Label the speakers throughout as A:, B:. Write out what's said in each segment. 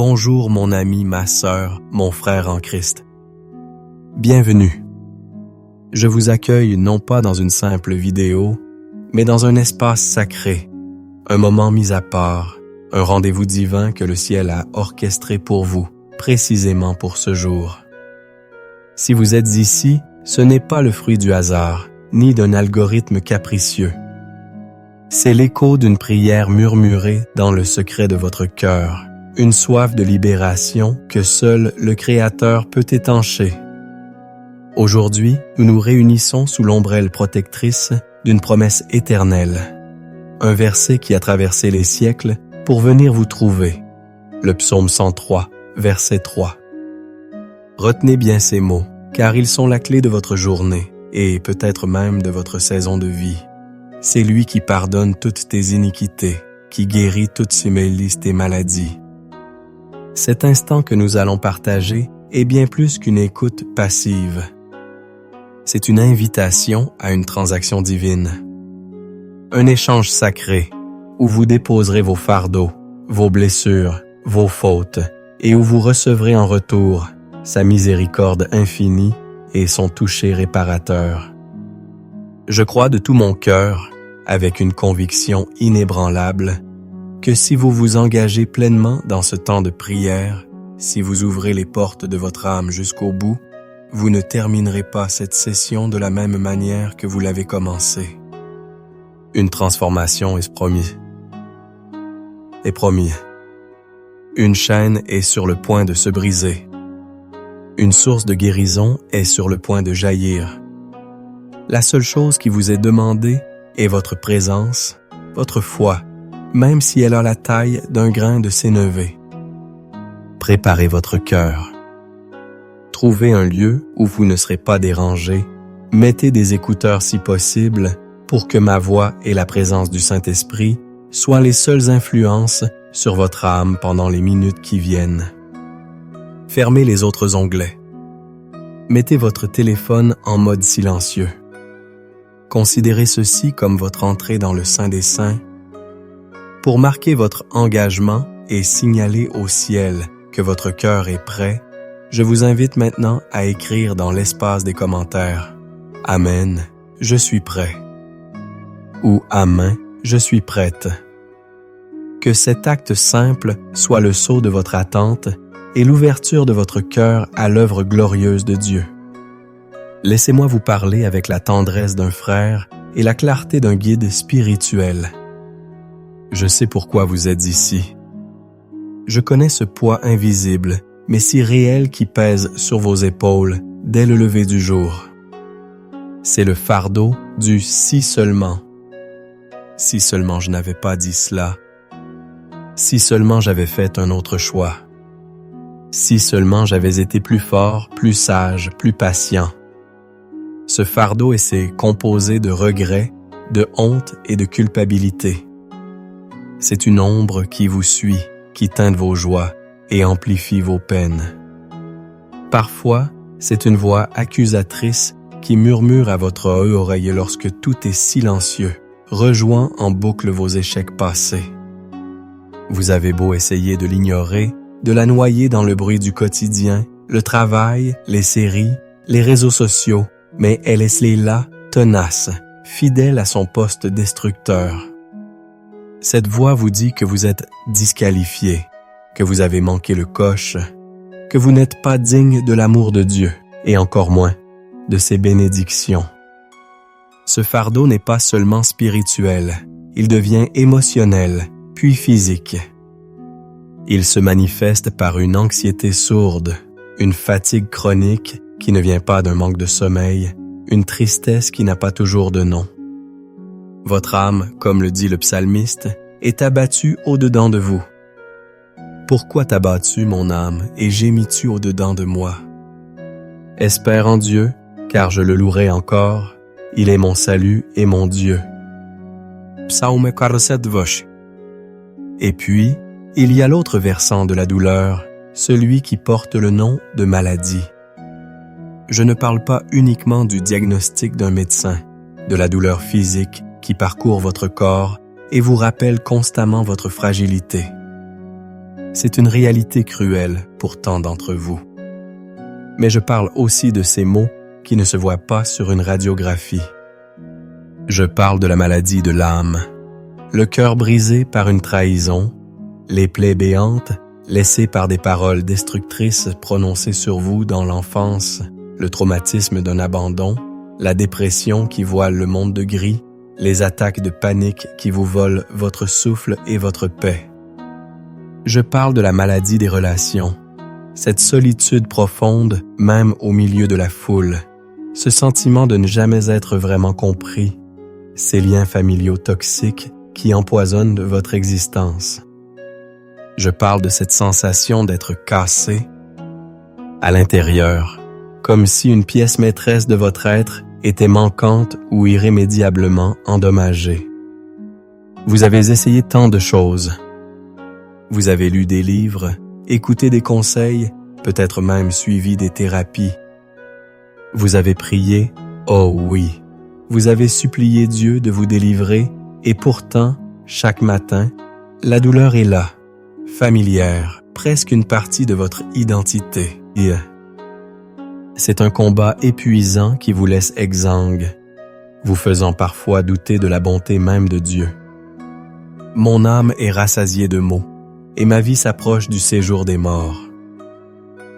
A: Bonjour mon ami, ma sœur, mon frère en Christ. Bienvenue. Je vous accueille non pas dans une simple vidéo, mais dans un espace sacré, un moment mis à part, un rendez-vous divin que le ciel a orchestré pour vous, précisément pour ce jour. Si vous êtes ici, ce n'est pas le fruit du hasard, ni d'un algorithme capricieux. C'est l'écho d'une prière murmurée dans le secret de votre cœur, une soif de libération que seul le Créateur peut étancher. Aujourd'hui, nous nous réunissons sous l'ombrelle protectrice d'une promesse éternelle, un verset qui a traversé les siècles pour venir vous trouver. Le psaume 103, verset 3. Retenez bien ces mots, car ils sont la clé de votre journée et peut-être même de votre saison de vie. C'est lui qui pardonne toutes tes iniquités, qui guérit toutes tes mélisses, tes maladies. Cet instant que nous allons partager est bien plus qu'une écoute passive. C'est une invitation à une transaction divine. Un échange sacré où vous déposerez vos fardeaux, vos blessures, vos fautes et où vous recevrez en retour sa miséricorde infinie et son toucher réparateur. Je crois de tout mon cœur, avec une conviction inébranlable, que si vous vous engagez pleinement dans ce temps de prière, si vous ouvrez les portes de votre âme jusqu'au bout, vous ne terminerez pas cette session de la même manière que vous l'avez commencée. Une transformation est promise. Une chaîne est sur le point de se briser. Une source de guérison est sur le point de jaillir. La seule chose qui vous est demandée est votre présence, votre foi, même si elle a la taille d'un grain de sénévé. Préparez votre cœur. Trouvez un lieu où vous ne serez pas dérangé. Mettez des écouteurs si possible pour que ma voix et la présence du Saint-Esprit soient les seules influences sur votre âme pendant les minutes qui viennent. Fermez les autres onglets. Mettez votre téléphone en mode silencieux. Considérez ceci comme votre entrée dans le Saint des Saints. Pour marquer votre engagement et signaler au ciel que votre cœur est prêt, je vous invite maintenant à écrire dans l'espace des commentaires « Amen, je suis prêt » ou « Amen, je suis prête ». Que cet acte simple soit le sceau de votre attente et l'ouverture de votre cœur à l'œuvre glorieuse de Dieu. Laissez-moi vous parler avec la tendresse d'un frère et la clarté d'un guide spirituel. Je sais pourquoi vous êtes ici. Je connais ce poids invisible, mais si réel qui pèse sur vos épaules dès le lever du jour. C'est le fardeau du « si seulement ». Si seulement je n'avais pas dit cela. Si seulement j'avais fait un autre choix. Si seulement j'avais été plus fort, plus sage, plus patient. Ce fardeau est composé de regrets, de honte et de culpabilité. C'est une ombre qui vous suit, qui teinte vos joies et amplifie vos peines. Parfois, c'est une voix accusatrice qui murmure à votre oreille lorsque tout est silencieux, rejouant en boucle vos échecs passés. Vous avez beau essayer de l'ignorer, de la noyer dans le bruit du quotidien, le travail, les séries, les réseaux sociaux, mais elle est là, tenace, fidèle à son poste destructeur. Cette voix vous dit que vous êtes disqualifié, que vous avez manqué le coche, que vous n'êtes pas digne de l'amour de Dieu, et encore moins de ses bénédictions. Ce fardeau n'est pas seulement spirituel, il devient émotionnel, puis physique. Il se manifeste par une anxiété sourde, une fatigue chronique qui ne vient pas d'un manque de sommeil, une tristesse qui n'a pas toujours de nom. Votre âme, comme le dit le psalmiste, est abattue au-dedans de vous. Pourquoi t'abattu, mon âme, et gémis-tu au-dedans de moi? Espère en Dieu, car je le louerai encore, il est mon salut et mon Dieu. Psaume 47 vosh. Et puis, il y a l'autre versant de la douleur, celui qui porte le nom de maladie. Je ne parle pas uniquement du diagnostic d'un médecin, de la douleur physique qui parcourt votre corps et vous rappelle constamment votre fragilité. C'est une réalité cruelle pour tant d'entre vous. Mais je parle aussi de ces maux qui ne se voient pas sur une radiographie. Je parle de la maladie de l'âme, le cœur brisé par une trahison, les plaies béantes laissées par des paroles destructrices prononcées sur vous dans l'enfance, le traumatisme d'un abandon, la dépression qui voile le monde de gris, les attaques de panique qui vous volent votre souffle et votre paix. Je parle de la maladie des relations, cette solitude profonde même au milieu de la foule, ce sentiment de ne jamais être vraiment compris, ces liens familiaux toxiques qui empoisonnent votre existence. Je parle de cette sensation d'être cassé à l'intérieur, comme si une pièce maîtresse de votre être était manquante ou irrémédiablement endommagée. Vous avez essayé tant de choses. Vous avez lu des livres, écouté des conseils, peut-être même suivi des thérapies. Vous avez prié, oh oui. Vous avez supplié Dieu de vous délivrer et pourtant, chaque matin, la douleur est là, familière, presque une partie de votre identité. C'est un combat épuisant qui vous laisse exsangue, vous faisant parfois douter de la bonté même de Dieu. Mon âme est rassasiée de maux, et ma vie s'approche du séjour des morts.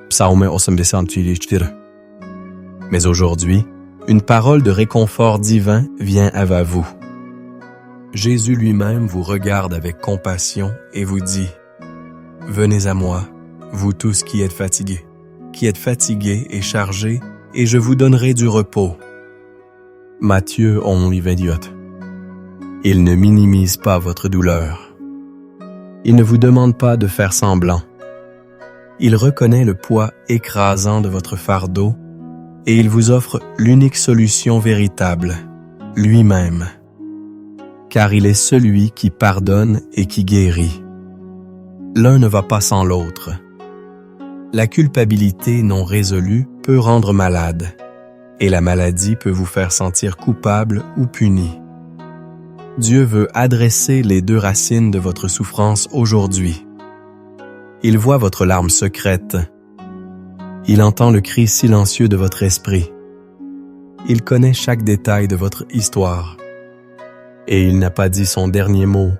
A: Psaume 84. Mais aujourd'hui, une parole de réconfort divin vient à vous. Jésus lui-même vous regarde avec compassion et vous dit « Venez à moi, vous tous qui êtes fatigués et chargés, et je vous donnerai du repos. » Matthieu 11:28. Il ne minimise pas votre douleur. Il ne vous demande pas de faire semblant. Il reconnaît le poids écrasant de votre fardeau et il vous offre l'unique solution véritable, lui-même. Car il est celui qui pardonne et qui guérit. L'un ne va pas sans l'autre. La culpabilité non résolue peut rendre malade, et la maladie peut vous faire sentir coupable ou puni. Dieu veut adresser les deux racines de votre souffrance aujourd'hui. Il voit votre larme secrète. Il entend le cri silencieux de votre esprit. Il connaît chaque détail de votre histoire. Et il n'a pas dit son dernier mot.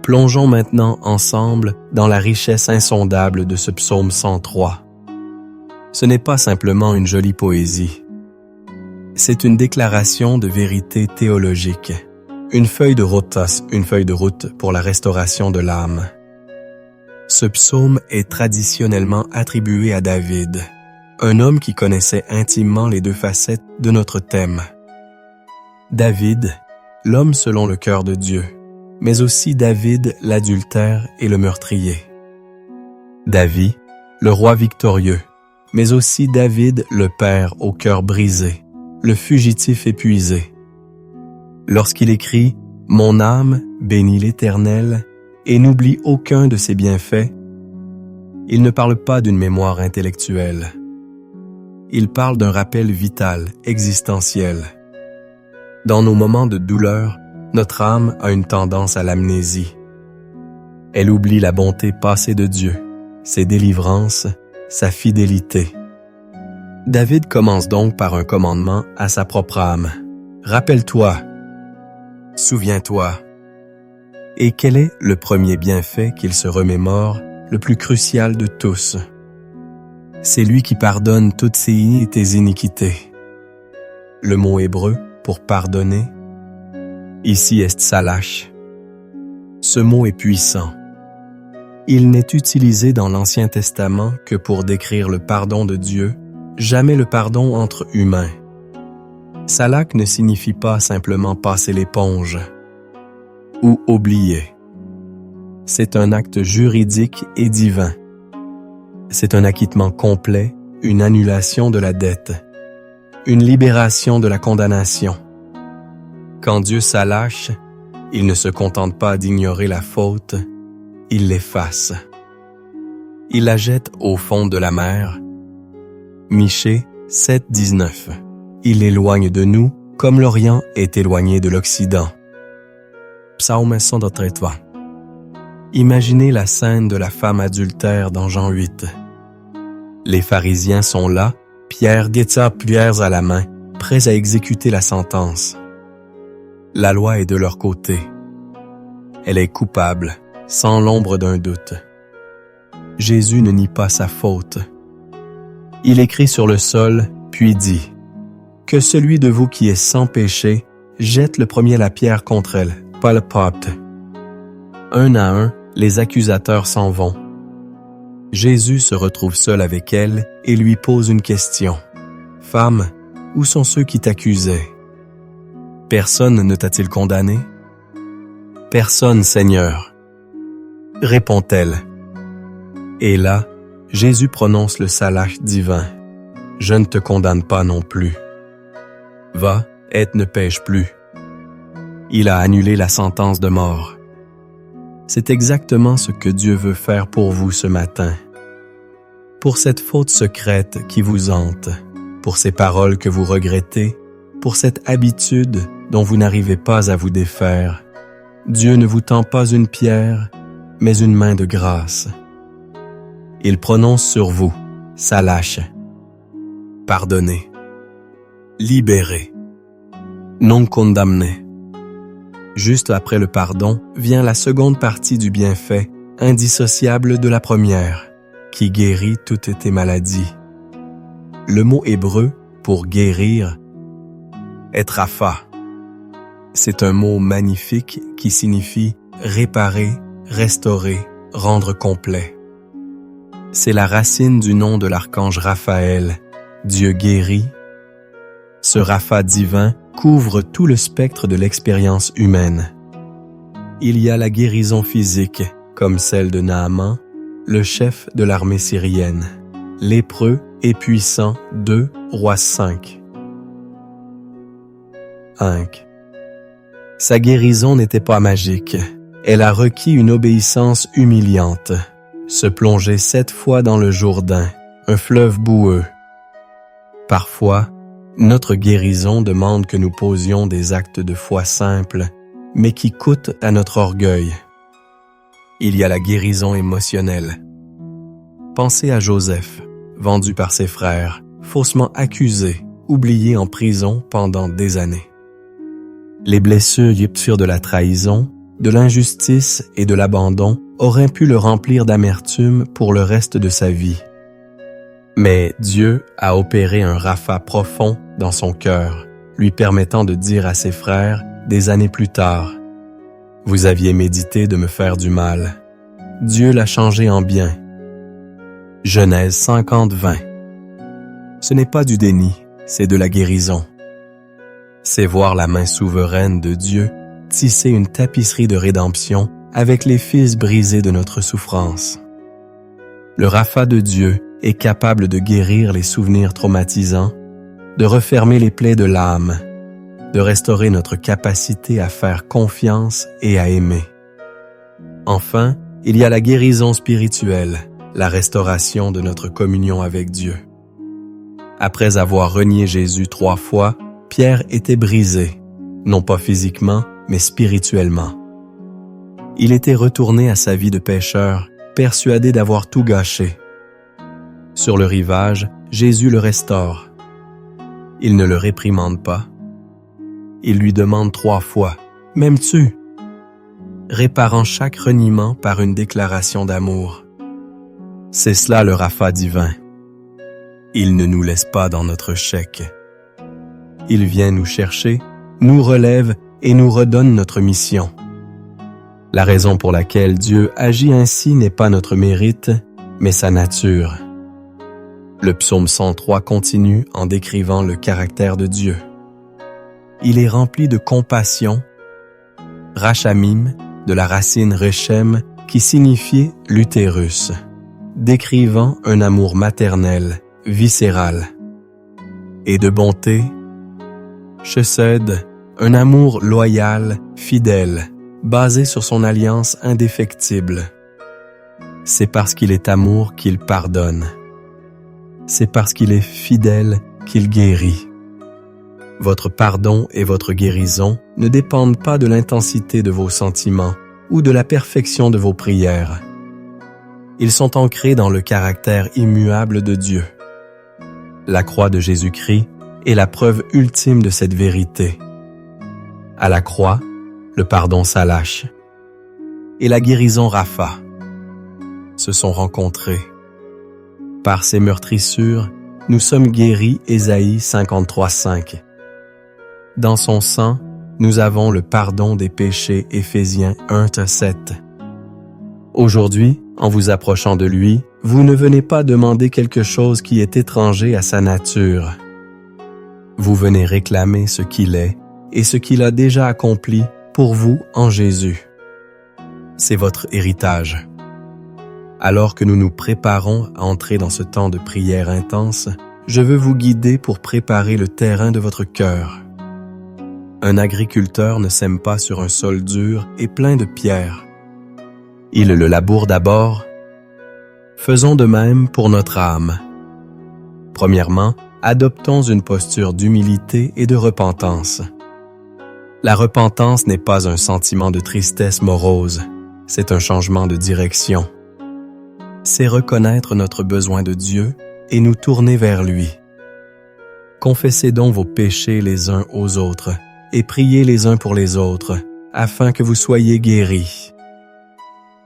A: Plongeons maintenant ensemble dans la richesse insondable de ce psaume 103. Ce n'est pas simplement une jolie poésie. C'est une déclaration de vérité théologique. Une feuille de route pour la restauration de l'âme. Ce psaume est traditionnellement attribué à David, un homme qui connaissait intimement les deux facettes de notre thème. David, l'homme selon le cœur de Dieu, mais aussi David, l'adultère et le meurtrier. David, le roi victorieux, mais aussi David, le père au cœur brisé, le fugitif épuisé. Lorsqu'il écrit « Mon âme bénit l'Éternel » et n'oublie aucun de ses bienfaits, il ne parle pas d'une mémoire intellectuelle. Il parle d'un rappel vital, existentiel. Dans nos moments de douleur, notre âme a une tendance à l'amnésie. Elle oublie la bonté passée de Dieu, ses délivrances, sa fidélité. David commence donc par un commandement à sa propre âme. Rappelle-toi, souviens-toi. Et quel est le premier bienfait qu'il se remémore, le plus crucial de tous? C'est lui qui pardonne toutes tes iniquités. Le mot hébreu pour pardonner, ici est tsalash. Ce mot est puissant. Il n'est utilisé dans l'Ancien Testament que pour décrire le pardon de Dieu, jamais le pardon entre humains. Salak ne signifie pas simplement passer l'éponge ou oublier. C'est un acte juridique et divin. C'est un acquittement complet, une annulation de la dette, une libération de la condamnation. Quand Dieu s'allâche, il ne se contente pas d'ignorer la faute, il l'efface. Il la jette au fond de la mer. Michée 7:19. Il l'éloigne de nous comme l'Orient est éloigné de l'Occident. Psaume 103. Imaginez la scène de la femme adultère dans Jean 8. Les pharisiens sont là, pierres à la main, prêts à exécuter la sentence. La loi est de leur côté. Elle est coupable, sans l'ombre d'un doute. Jésus ne nie pas sa faute. Il écrit sur le sol, puis dit « Que celui de vous qui est sans péché jette le premier la pierre contre elle, pas le pape. » Un à un, les accusateurs s'en vont. Jésus se retrouve seul avec elle et lui pose une question. « Femme, où sont ceux qui t'accusaient? Personne ne t'a-t-il condamné? » « Personne, Seigneur. » Répond-elle. Et là, Jésus prononce le salach divin. « Je ne te condamne pas non plus. Va, et ne pêche plus. » Il a annulé la sentence de mort. C'est exactement ce que Dieu veut faire pour vous ce matin. Pour cette faute secrète qui vous hante, pour ces paroles que vous regrettez, pour cette habitude dont vous n'arrivez pas à vous défaire, Dieu ne vous tend pas une pierre, mais une main de grâce. Il prononce sur vous, salach, pardonné, libéré, non condamné. Juste après le pardon vient la seconde partie du bienfait, indissociable de la première, qui guérit toutes tes maladies. Le mot hébreu pour guérir est rapha. C'est un mot magnifique qui signifie réparer, restaurer, rendre complet. C'est la racine du nom de l'archange Raphaël, Dieu guérit. Ce Rapha divin couvre tout le spectre de l'expérience humaine. Il y a la guérison physique, comme celle de Naaman, le chef de l'armée syrienne, lépreux et puissant 2 Rois 5. Sa guérison n'était pas magique. Elle a requis une obéissance humiliante. Se plonger 7 fois dans le Jourdain, un fleuve boueux. Parfois, notre guérison demande que nous posions des actes de foi simples, mais qui coûtent à notre orgueil. Il y a la guérison émotionnelle. Pensez à Joseph, vendu par ses frères, faussement accusé, oublié en prison pendant des années. Les blessures de la trahison, de l'injustice et de l'abandon auraient pu le remplir d'amertume pour le reste de sa vie. Mais Dieu a opéré un rapha profond dans son cœur, lui permettant de dire à ses frères, des années plus tard, « Vous aviez médité de me faire du mal. Dieu l'a changé en bien. » Genèse 50:20. Ce n'est pas du déni, c'est de la guérison. C'est voir la main souveraine de Dieu tisser une tapisserie de rédemption avec les fils brisés de notre souffrance. Le Rapha de Dieu est capable de guérir les souvenirs traumatisants, de refermer les plaies de l'âme, de restaurer notre capacité à faire confiance et à aimer. Enfin, il y a la guérison spirituelle, la restauration de notre communion avec Dieu. Après avoir renié Jésus 3 fois, Pierre était brisé, non pas physiquement, mais spirituellement. Il était retourné à sa vie de pécheur, persuadé d'avoir tout gâché. Sur le rivage, Jésus le restaure. Il ne le réprimande pas. Il lui demande 3 fois, « M'aimes-tu ?» réparant chaque reniement par une déclaration d'amour. C'est cela le Rapha divin. Il ne nous laisse pas dans notre chèque. Il vient nous chercher, nous relève et nous redonne notre mission. La raison pour laquelle Dieu agit ainsi n'est pas notre mérite, mais sa nature. Le psaume 103 continue en décrivant le caractère de Dieu. Il est rempli de compassion, rachamim, de la racine rechem, qui signifie l'utérus, décrivant un amour maternel, viscéral, et de bonté, chesed, un amour loyal, fidèle, basé sur son alliance indéfectible. C'est parce qu'il est amour qu'il pardonne. C'est parce qu'il est fidèle qu'il guérit. Votre pardon et votre guérison ne dépendent pas de l'intensité de vos sentiments, ou de la perfection de vos prières. Ils sont ancrés dans le caractère immuable de Dieu. La croix de Jésus-Christ est la preuve ultime de cette vérité. À la croix, le pardon Salach et la guérison Rapha se sont rencontrés. Par ses meurtrissures, nous sommes guéris, Ésaïe 53:5. Dans son sang, nous avons le pardon des péchés, Éphésiens 1:7. Aujourd'hui, en vous approchant de lui, vous ne venez pas demander quelque chose qui est étranger à sa nature. Vous venez réclamer ce qu'il est et ce qu'il a déjà accompli pour vous en Jésus. C'est votre héritage. Alors que nous nous préparons à entrer dans ce temps de prière intense, je veux vous guider pour préparer le terrain de votre cœur. Un agriculteur ne sème pas sur un sol dur et plein de pierres. Il le laboure d'abord. Faisons de même pour notre âme. Premièrement, adoptons une posture d'humilité et de repentance. La repentance n'est pas un sentiment de tristesse morose, c'est un changement de direction. C'est reconnaître notre besoin de Dieu et nous tourner vers lui. Confessez donc vos péchés les uns aux autres et priez les uns pour les autres, afin que vous soyez guéris.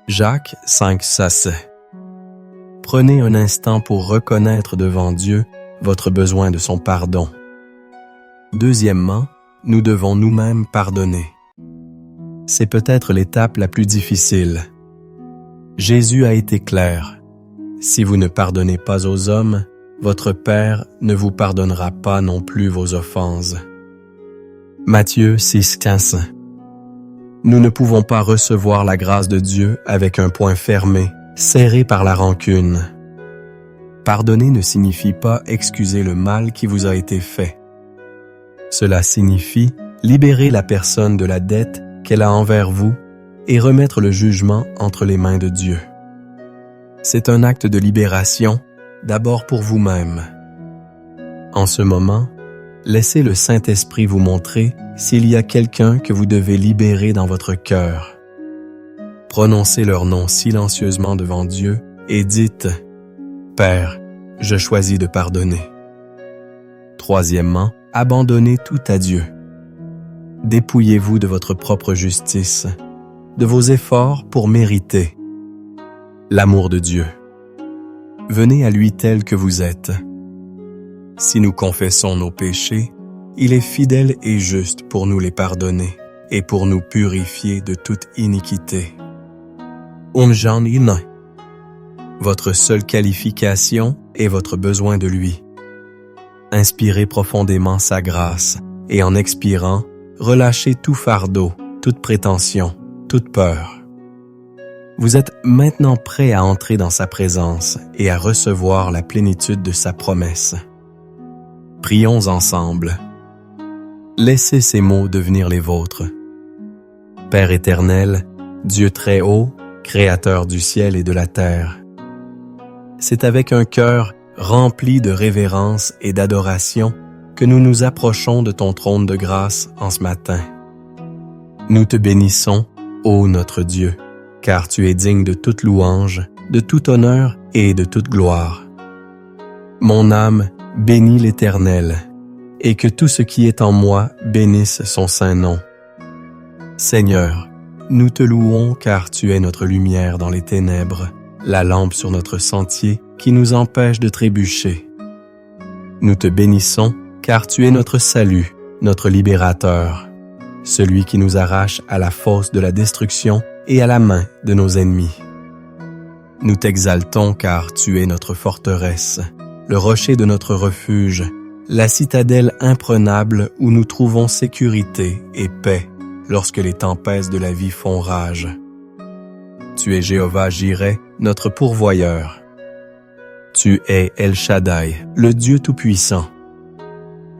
A: Jacques 5:6. Prenez un instant pour reconnaître devant Dieu votre besoin de son pardon. Deuxièmement, nous devons nous-mêmes pardonner. C'est peut-être l'étape la plus difficile. Jésus a été clair. Si vous ne pardonnez pas aux hommes, votre Père ne vous pardonnera pas non plus vos offenses. Matthieu 6:15. Nous ne pouvons pas recevoir la grâce de Dieu avec un poing fermé, serré par la rancune. Pardonner ne signifie pas excuser le mal qui vous a été fait. Cela signifie libérer la personne de la dette qu'elle a envers vous et remettre le jugement entre les mains de Dieu. C'est un acte de libération, d'abord pour vous-même. En ce moment, laissez le Saint-Esprit vous montrer s'il y a quelqu'un que vous devez libérer dans votre cœur. Prononcez leur nom silencieusement devant Dieu et dites « Père, je choisis de pardonner ». Troisièmement, abandonnez tout à Dieu. Dépouillez-vous de votre propre justice, de vos efforts pour mériter l'amour de Dieu. Venez à lui tel que vous êtes. Si nous confessons nos péchés, il est fidèle et juste pour nous les pardonner et pour nous purifier de toute iniquité. Votre seule qualification est votre besoin de lui. Inspirez profondément sa grâce et en expirant, relâchez tout fardeau, toute prétention, toute peur. Vous êtes maintenant prêt à entrer dans sa présence et à recevoir la plénitude de sa promesse. Prions ensemble. Laissez ces mots devenir les vôtres. Père éternel, Dieu très haut, Créateur du ciel et de la terre. C'est avec un cœur rempli de révérence et d'adoration que nous nous approchons de ton trône de grâce en ce matin. Nous te bénissons, ô notre Dieu, car tu es digne de toute louange, de tout honneur et de toute gloire. Mon âme bénit l'Éternel, et que tout ce qui est en moi bénisse son saint nom. Seigneur, nous te louons car tu es notre lumière dans les ténèbres, la lampe sur notre sentier qui nous empêche de trébucher. Nous te bénissons car tu es notre salut, notre libérateur, celui qui nous arrache à la fosse de la destruction et à la main de nos ennemis. Nous t'exaltons car tu es notre forteresse, le rocher de notre refuge, la citadelle imprenable où nous trouvons sécurité et paix lorsque les tempêtes de la vie font rage. Tu es Jéhovah Jireh, notre pourvoyeur. Tu es El Shaddai, le Dieu Tout-Puissant.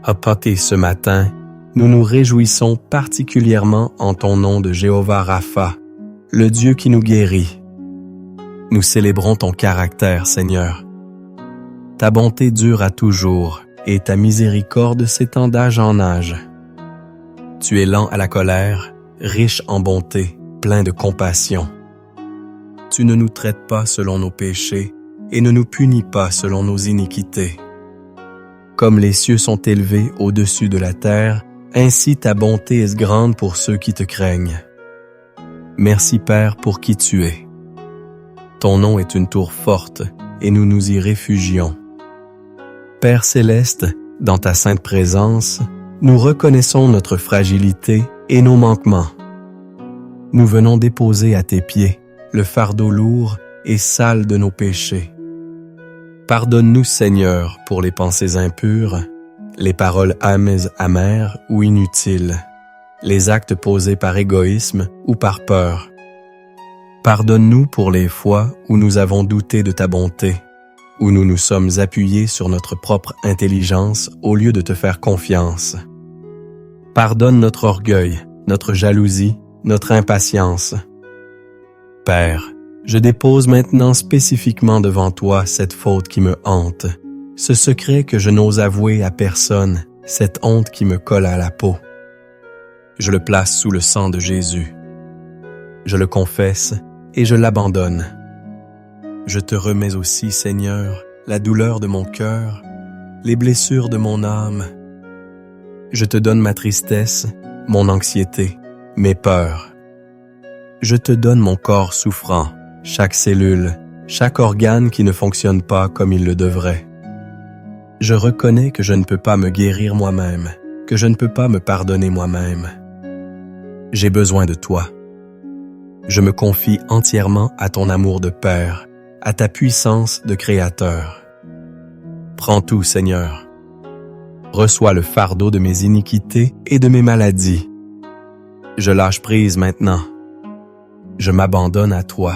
A: Apporté ce matin, nous nous réjouissons particulièrement en ton nom de Jéhovah Rapha, le Dieu qui nous guérit. Nous célébrons ton caractère, Seigneur. Ta bonté dure à toujours, et ta miséricorde s'étend d'âge en âge. Tu es lent à la colère, riche en bonté, plein de compassion. Tu ne nous traites pas selon nos péchés et ne nous punis pas selon nos iniquités. Comme les cieux sont élevés au-dessus de la terre, ainsi ta bonté est grande pour ceux qui te craignent. Merci Père pour qui tu es. Ton nom est une tour forte et nous nous y réfugions. Père céleste, dans ta sainte présence, nous reconnaissons notre fragilité et nos manquements. Nous venons déposer à tes pieds le fardeau lourd et sale de nos péchés. Pardonne-nous, Seigneur, pour les pensées impures, les paroles amères ou inutiles, les actes posés par égoïsme ou par peur. Pardonne-nous pour les fois où nous avons douté de ta bonté, où nous nous sommes appuyés sur notre propre intelligence au lieu de te faire confiance. Pardonne notre orgueil, notre jalousie, notre impatience. Père, je dépose maintenant spécifiquement devant toi cette faute qui me hante, ce secret que je n'ose avouer à personne, cette honte qui me colle à la peau. Je le place sous le sang de Jésus. Je le confesse et je l'abandonne. Je te remets aussi, Seigneur, la douleur de mon cœur, les blessures de mon âme. Je te donne ma tristesse, mon anxiété, mes peurs. Je te donne mon corps souffrant, chaque cellule, chaque organe qui ne fonctionne pas comme il le devrait. Je reconnais que je ne peux pas me guérir moi-même, que je ne peux pas me pardonner moi-même. J'ai besoin de toi. Je me confie entièrement à ton amour de Père, à ta puissance de Créateur. Prends tout, Seigneur. Reçois le fardeau de mes iniquités et de mes maladies. Je lâche prise maintenant. Je m'abandonne à toi.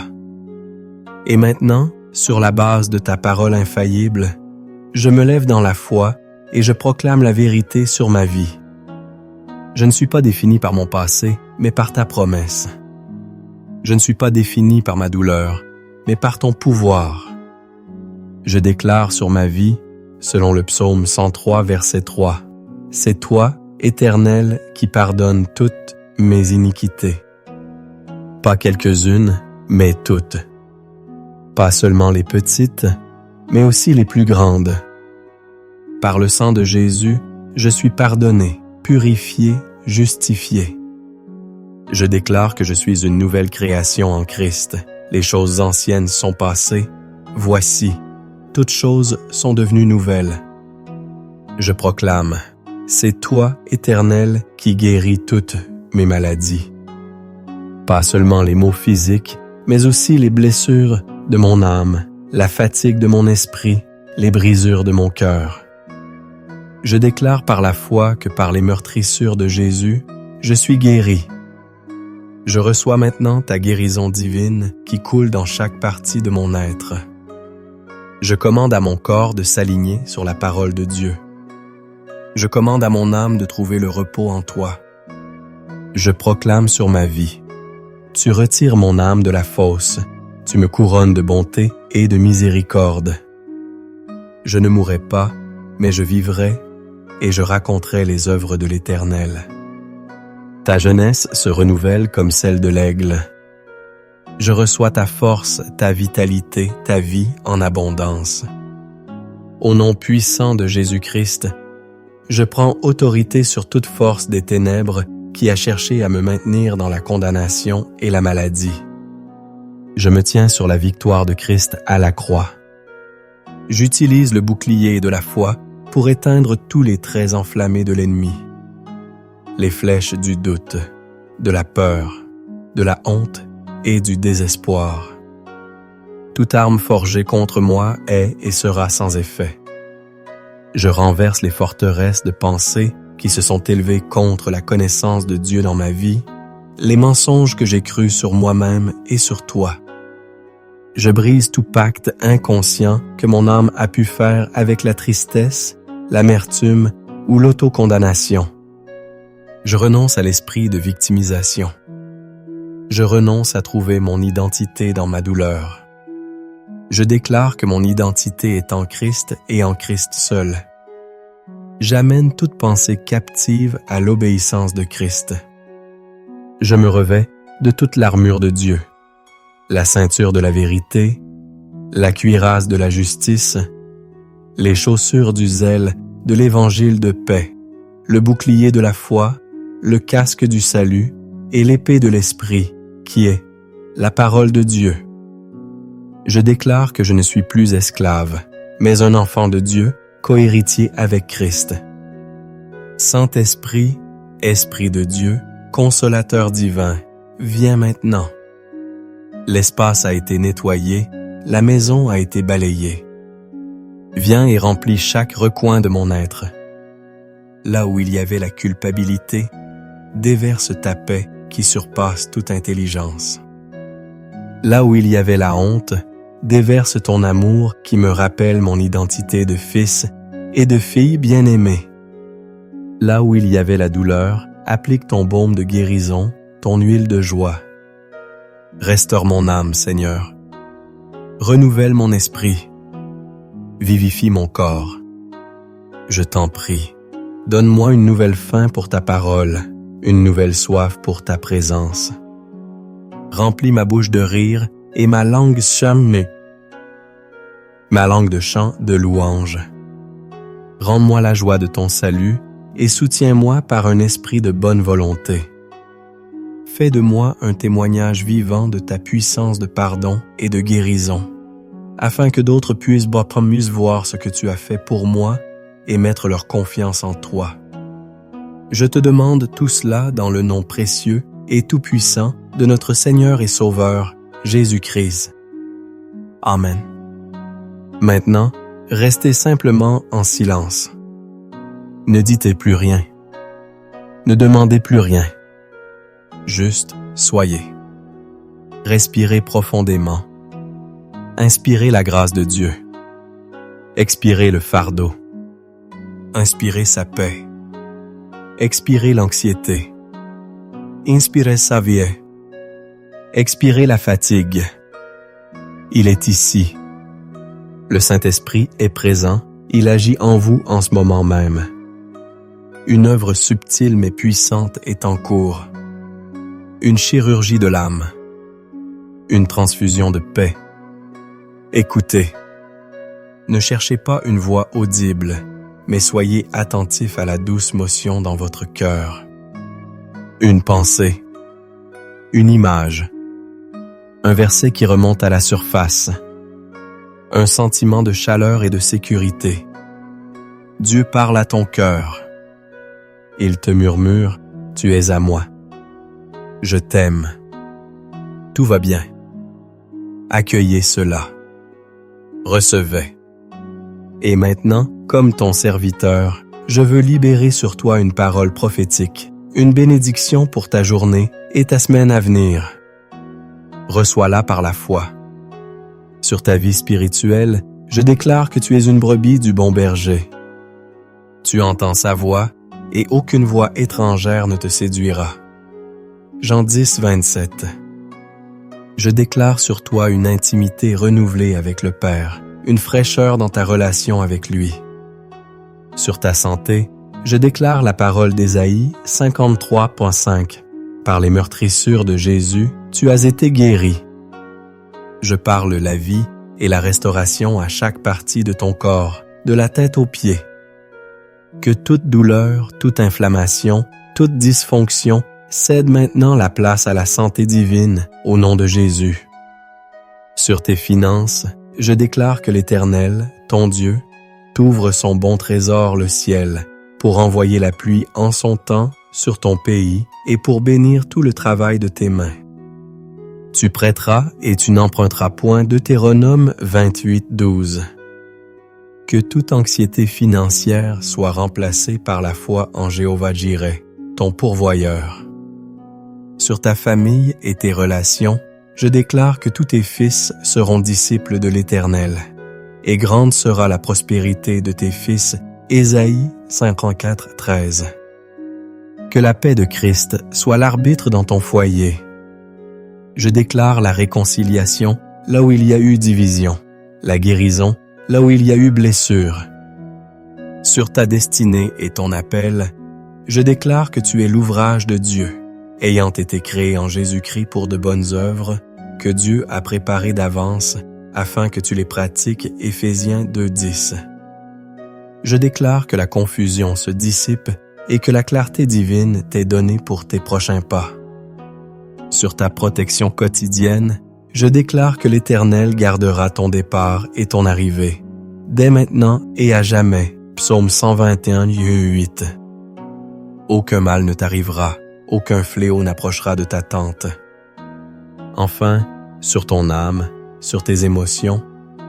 A: Et maintenant, sur la base de ta parole infaillible, je me lève dans la foi et je proclame la vérité sur ma vie. Je ne suis pas défini par mon passé, mais par ta promesse. Je ne suis pas défini par ma douleur, mais par ton pouvoir. Je déclare sur ma vie, selon le psaume 103, verset 3, « C'est toi, Éternel, qui pardonne toutes mes iniquités. » Pas quelques-unes, mais toutes. Pas seulement les petites, mais aussi les plus grandes. Par le sang de Jésus, je suis pardonné, purifié, justifié. Je déclare que je suis une nouvelle création en Christ. Les choses anciennes sont passées. Voici, toutes choses sont devenues nouvelles. Je proclame, c'est toi, Éternel, qui guéris toutes mes maladies. Pas seulement les maux physiques, mais aussi les blessures de mon âme, la fatigue de mon esprit, les brisures de mon cœur. Je déclare par la foi que par les meurtrissures de Jésus, je suis guéri. Je reçois maintenant ta guérison divine qui coule dans chaque partie de mon être. Je commande à mon corps de s'aligner sur la parole de Dieu. Je commande à mon âme de trouver le repos en toi. Je proclame sur ma vie. Tu retires mon âme de la fosse. Tu me couronnes de bonté et de miséricorde. Je ne mourrai pas, mais je vivrai et je raconterai les œuvres de l'Éternel. Ta jeunesse se renouvelle comme celle de l'aigle. Je reçois ta force, ta vitalité, ta vie en abondance. Au nom puissant de Jésus-Christ, je prends autorité sur toute force des ténèbres qui a cherché à me maintenir dans la condamnation et la maladie. Je me tiens sur la victoire de Christ à la croix. J'utilise le bouclier de la foi pour éteindre tous les traits enflammés de l'ennemi. Les flèches du doute, de la peur, de la honte et du désespoir. Toute arme forgée contre moi est et sera sans effet. Je renverse les forteresses de pensée qui se sont élevées contre la connaissance de Dieu dans ma vie, les mensonges que j'ai crus sur moi-même et sur toi. Je brise tout pacte inconscient que mon âme a pu faire avec la tristesse, l'amertume ou l'autocondamnation. Je renonce à l'esprit de victimisation. Je renonce à trouver mon identité dans ma douleur. Je déclare que mon identité est en Christ et en Christ seul. J'amène toute pensée captive à l'obéissance de Christ. Je me revêts de toute l'armure de Dieu, la ceinture de la vérité, la cuirasse de la justice, les chaussures du zèle de l'évangile de paix, le bouclier de la foi, le casque du salut et l'épée de l'esprit, qui est la parole de Dieu. Je déclare que je ne suis plus esclave, mais un enfant de Dieu, cohéritier avec Christ. Saint-Esprit, Esprit de Dieu, consolateur divin, viens maintenant. L'espace a été nettoyé, la maison a été balayée. Viens et remplis chaque recoin de mon être. Là où il y avait la culpabilité, déverse ta paix qui surpasse toute intelligence. Là où il y avait la honte, déverse ton amour qui me rappelle mon identité de fils et de fille bien-aimée. Là où il y avait la douleur, applique ton baume de guérison, ton huile de joie. Restaure mon âme, Seigneur. Renouvelle mon esprit. Vivifie mon corps. Je t'en prie, donne-moi une nouvelle faim pour ta parole, une nouvelle soif pour ta présence. Remplis ma bouche de rire et ma langue de chant de louange. Rends-moi la joie de ton salut et soutiens-moi par un esprit de bonne volonté. Fais de moi un témoignage vivant de ta puissance de pardon et de guérison, afin que d'autres puissent voir ce que tu as fait pour moi et mettre leur confiance en toi. Je te demande tout cela dans le nom précieux et tout-puissant de notre Seigneur et Sauveur, Jésus-Christ. Amen. Maintenant, restez simplement en silence. Ne dites plus rien. Ne demandez plus rien. Juste soyez. Respirez profondément. Inspirez la grâce de Dieu. Expirez le fardeau. Inspirez sa paix. Expirez l'anxiété. Inspirez sa vie. Expirez la fatigue. Il est ici. Le Saint-Esprit est présent. Il agit en vous en ce moment même. Une œuvre subtile mais puissante est en cours. Une chirurgie de l'âme. Une transfusion de paix. Écoutez. Ne cherchez pas une voix audible, mais soyez attentif à la douce motion dans votre cœur. Une pensée. Une image. Un verset qui remonte à la surface. Un sentiment de chaleur et de sécurité. Dieu parle à ton cœur. Il te murmure, tu es à moi. Je t'aime. Tout va bien. Accueillez cela. Recevez. Et maintenant, comme ton serviteur, je veux libérer sur toi une parole prophétique, une bénédiction pour ta journée et ta semaine à venir. Reçois-la par la foi. Sur ta vie spirituelle, je déclare que tu es une brebis du bon berger. Tu entends sa voix et aucune voix étrangère ne te séduira. Jean 10, 27. Je déclare sur toi une intimité renouvelée avec le Père, une fraîcheur dans ta relation avec lui. Sur ta santé, je déclare la parole d'Ésaïe 53.5. Par les meurtrissures de Jésus, tu as été guéri. Je parle la vie et la restauration à chaque partie de ton corps, de la tête aux pieds. Que toute douleur, toute inflammation, toute dysfonction cède maintenant la place à la santé divine au nom de Jésus. Sur tes finances, je déclare que l'Éternel, ton Dieu, t'ouvre son bon trésor, le ciel, pour envoyer la pluie en son temps sur ton pays et pour bénir tout le travail de tes mains. Tu prêteras et tu n'emprunteras point. Deutéronome 28:12. Que toute anxiété financière soit remplacée par la foi en Jéhovah-Jireh, ton pourvoyeur. Sur ta famille et tes relations, je déclare que tous tes fils seront disciples de l'Éternel, et grande sera la prospérité de tes fils. Ésaïe 54:13. Que la paix de Christ soit l'arbitre dans ton foyer. Je déclare la réconciliation là où il y a eu division, la guérison là où il y a eu blessure. Sur ta destinée et ton appel, je déclare que tu es l'ouvrage de Dieu, ayant été créés en Jésus-Christ pour de bonnes œuvres, que Dieu a préparées d'avance afin que tu les pratiques. Éphésiens 2:10. Je déclare que la confusion se dissipe et que la clarté divine t'est donnée pour tes prochains pas. Sur ta protection quotidienne, je déclare que l'Éternel gardera ton départ et ton arrivée, dès maintenant et à jamais. Psaume 121:8. Aucun mal ne t'arrivera, aucun fléau n'approchera de ta tente. Enfin, sur ton âme, sur tes émotions,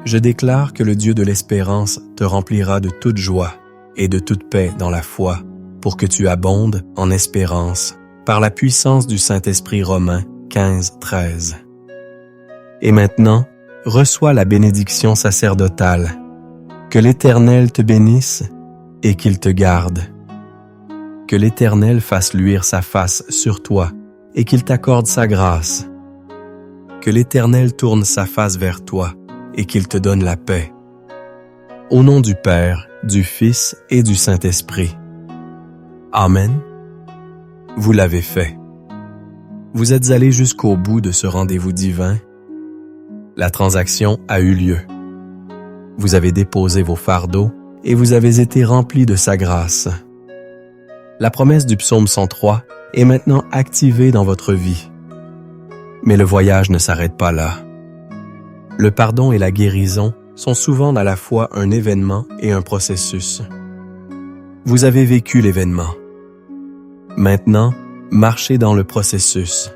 A: je déclare que le Dieu de l'espérance te remplira de toute joie et de toute paix dans la foi, pour que tu abondes en espérance, par la puissance du Saint-Esprit. Romains 15:13. Et maintenant, reçois la bénédiction sacerdotale. Que l'Éternel te bénisse et qu'il te garde. Que l'Éternel fasse luire sa face sur toi et qu'il t'accorde sa grâce. Que l'Éternel tourne sa face vers toi et qu'il te donne la paix. Au nom du Père, du Fils et du Saint-Esprit. Amen. Vous l'avez fait. Vous êtes allés jusqu'au bout de ce rendez-vous divin. La transaction a eu lieu. Vous avez déposé vos fardeaux et vous avez été remplis de sa grâce. La promesse du psaume 103 est maintenant activée dans votre vie. Mais le voyage ne s'arrête pas là. Le pardon et la guérison sont souvent à la fois un événement et un processus. Vous avez vécu l'événement. Maintenant, marchez dans le processus.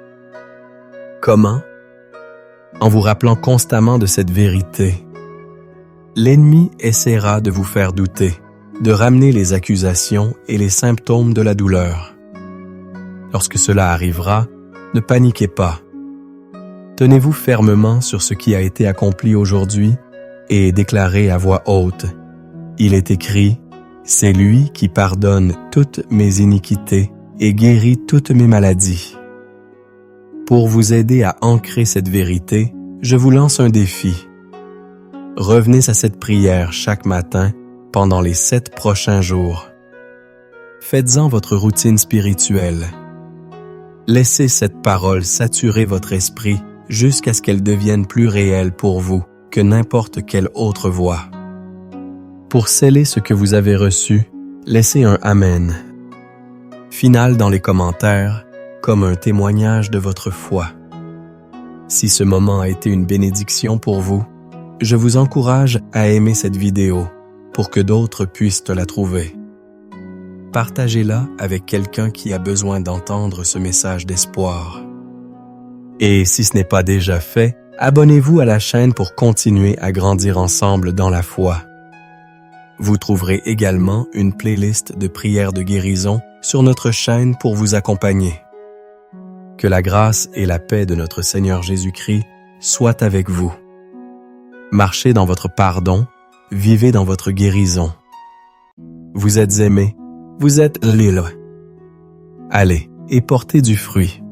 A: Comment? En vous rappelant constamment de cette vérité. L'ennemi essaiera de vous faire douter, de ramener les accusations et les symptômes de la douleur. Lorsque cela arrivera, ne paniquez pas. Tenez-vous fermement sur ce qui a été accompli aujourd'hui et déclarez à voix haute. Il est écrit, « C'est lui qui pardonne toutes mes iniquités et guérit toutes mes maladies. » Pour vous aider à ancrer cette vérité, je vous lance un défi. Revenez à cette prière chaque matin pendant les 7 prochains jours. Faites-en votre routine spirituelle. Laissez cette parole saturer votre esprit jusqu'à ce qu'elle devienne plus réelle pour vous que n'importe quelle autre voix. Pour sceller ce que vous avez reçu, laissez un Amen final dans les commentaires comme un témoignage de votre foi. Si ce moment a été une bénédiction pour vous, je vous encourage à aimer cette vidéo pour que d'autres puissent la trouver. Partagez-la avec quelqu'un qui a besoin d'entendre ce message d'espoir. Et si ce n'est pas déjà fait, abonnez-vous à la chaîne pour continuer à grandir ensemble dans la foi. Vous trouverez également une playlist de prières de guérison sur notre chaîne pour vous accompagner. Que la grâce et la paix de notre Seigneur Jésus-Christ soient avec vous. Marchez dans votre pardon, vivez dans votre guérison. Vous êtes aimés, vous êtes libres. Allez et portez du fruit.